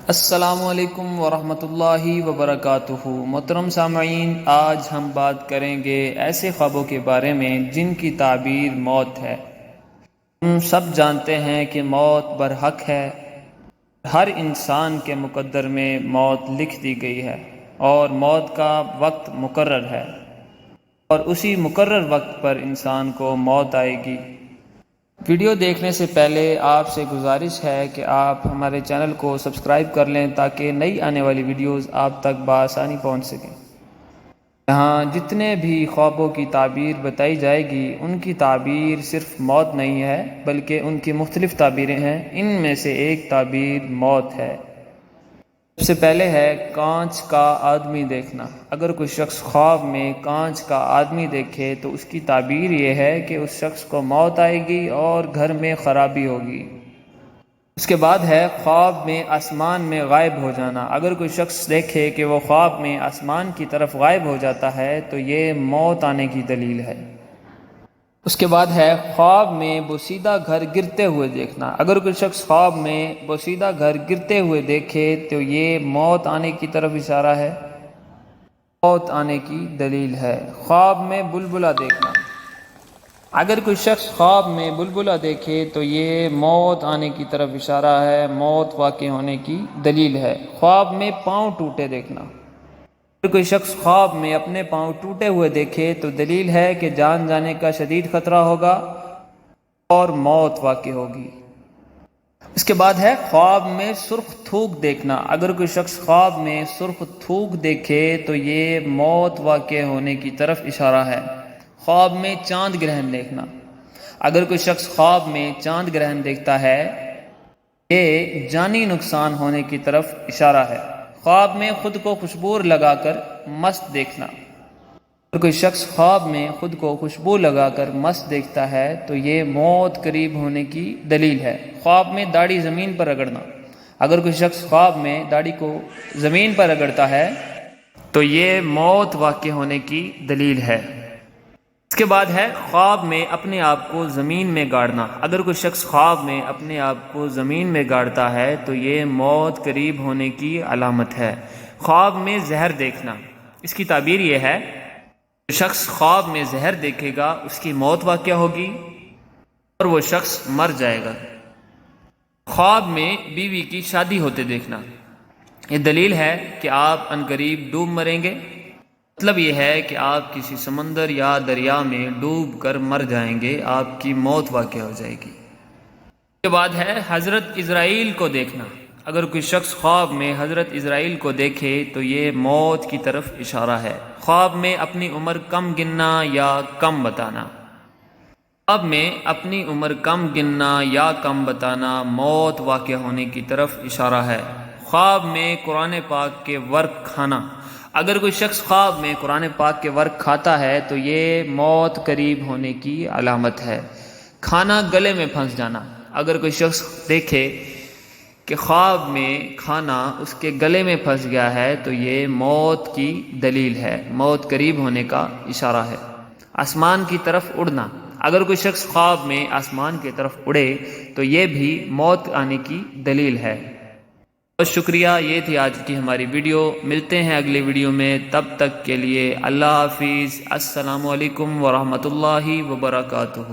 السلام علیکم ورحمۃ اللہ وبرکاتہ۔ محترم سامعین، آج ہم بات کریں گے ایسے خوابوں کے بارے میں جن کی تعبیر موت ہے۔ ہم سب جانتے ہیں کہ موت برحق ہے۔ ہر انسان کے مقدر میں موت لکھ دی گئی ہے اور موت کا وقت مقرر ہے، اور اسی مقرر وقت پر انسان کو موت آئے گی۔ ویڈیو دیکھنے سے پہلے آپ سے گزارش ہے کہ آپ ہمارے چینل کو سبسکرائب کر لیں تاکہ نئی آنے والی ویڈیوز آپ تک بآسانی پہنچ سکیں۔ یہاں جتنے بھی خوابوں کی تعبیر بتائی جائے گی ان کی تعبیر صرف موت نہیں ہے، بلکہ ان کی مختلف تعبیریں ہیں۔ ان میں سے ایک تعبیر موت ہے۔ سب سے پہلے ہے کانچ کا آدمی دیکھنا۔ اگر کوئی شخص خواب میں کانچ کا آدمی دیکھے تو اس کی تعبیر یہ ہے کہ اس شخص کو موت آئے گی اور گھر میں خرابی ہوگی۔ اس کے بعد ہے خواب میں آسمان میں غائب ہو جانا۔ اگر کوئی شخص دیکھے کہ وہ خواب میں آسمان کی طرف غائب ہو جاتا ہے تو یہ موت آنے کی دلیل ہے۔ اس کے بعد ہے خواب میں بوسیدہ گھر گرتے ہوئے دیکھنا۔ اگر کوئی شخص خواب میں بوسیدہ گھر گرتے ہوئے دیکھے تو یہ موت آنے کی طرف اشارہ ہے، موت آنے کی دلیل ہے۔ خواب میں بلبلا دیکھنا۔ اگر کوئی شخص خواب میں بلبلا دیکھے تو یہ موت آنے کی طرف اشارہ ہے، موت واقع ہونے کی دلیل ہے۔ خواب میں پاؤں ٹوٹے دیکھنا۔ اگر کوئی شخص خواب میں اپنے پاؤں ٹوٹے ہوئے دیکھے تو دلیل ہے کہ جان جانے کا شدید خطرہ ہوگا اور موت واقع ہوگی۔ اس کے بعد ہے خواب میں سرخ تھوک دیکھنا۔ اگر کوئی شخص خواب میں سرخ تھوک دیکھے تو یہ موت واقع ہونے کی طرف اشارہ ہے۔ خواب میں چاند گرہن دیکھنا۔ اگر کوئی شخص خواب میں چاند گرہن دیکھتا ہے یہ جانی نقصان ہونے کی طرف اشارہ ہے۔ خواب میں خود کو خوشبو لگا کر مست دیکھنا۔ اگر کوئی شخص خواب میں خود کو خوشبو لگا کر مست دیکھتا ہے تو یہ موت قریب ہونے کی دلیل ہے۔ خواب میں داڑھی زمین پر رگڑنا۔ اگر کوئی شخص خواب میں داڑھی کو زمین پر رگڑتا ہے تو یہ موت واقع ہونے کی دلیل ہے۔ اس کے بعد ہے خواب میں اپنے آپ کو زمین میں گاڑنا۔ اگر کوئی شخص خواب میں اپنے آپ کو زمین میں گاڑتا ہے تو یہ موت قریب ہونے کی علامت ہے۔ خواب میں زہر دیکھنا۔ اس کی تعبیر یہ ہے کہ شخص خواب میں زہر دیکھے گا اس کی موت واقع ہوگی اور وہ شخص مر جائے گا۔ خواب میں بیوی کی شادی ہوتے دیکھنا۔ یہ دلیل ہے کہ آپ عنقریب ڈوب مریں گے۔ مطلب یہ ہے کہ آپ کسی سمندر یا دریا میں ڈوب کر مر جائیں گے، آپ کی موت واقع ہو جائے گی۔ اس کے بعد ہے حضرت اسرائیل کو دیکھنا۔ اگر کوئی شخص خواب میں حضرت اسرائیل کو دیکھے تو یہ موت کی طرف اشارہ ہے۔ خواب میں اپنی عمر کم گننا یا کم بتانا۔ خواب میں اپنی عمر کم گننا یا کم بتانا موت واقع ہونے کی طرف اشارہ ہے۔ خواب میں قرآن پاک کے ورق کھانا۔ اگر کوئی شخص خواب میں قرآن پاک کے ورق کھاتا ہے تو یہ موت قریب ہونے کی علامت ہے۔ کھانا گلے میں پھنس جانا۔ اگر کوئی شخص دیکھے کہ خواب میں کھانا اس کے گلے میں پھنس گیا ہے تو یہ موت کی دلیل ہے، موت قریب ہونے کا اشارہ ہے۔ آسمان کی طرف اڑنا۔ اگر کوئی شخص خواب میں آسمان کی طرف اڑے تو یہ بھی موت آنے کی دلیل ہے۔ بہت شکریہ، یہ تھی آج کی ہماری ویڈیو۔ ملتے ہیں اگلی ویڈیو میں، تب تک کے لیے اللہ حافظ۔ السلام علیکم ورحمۃ اللہ وبرکاتہ۔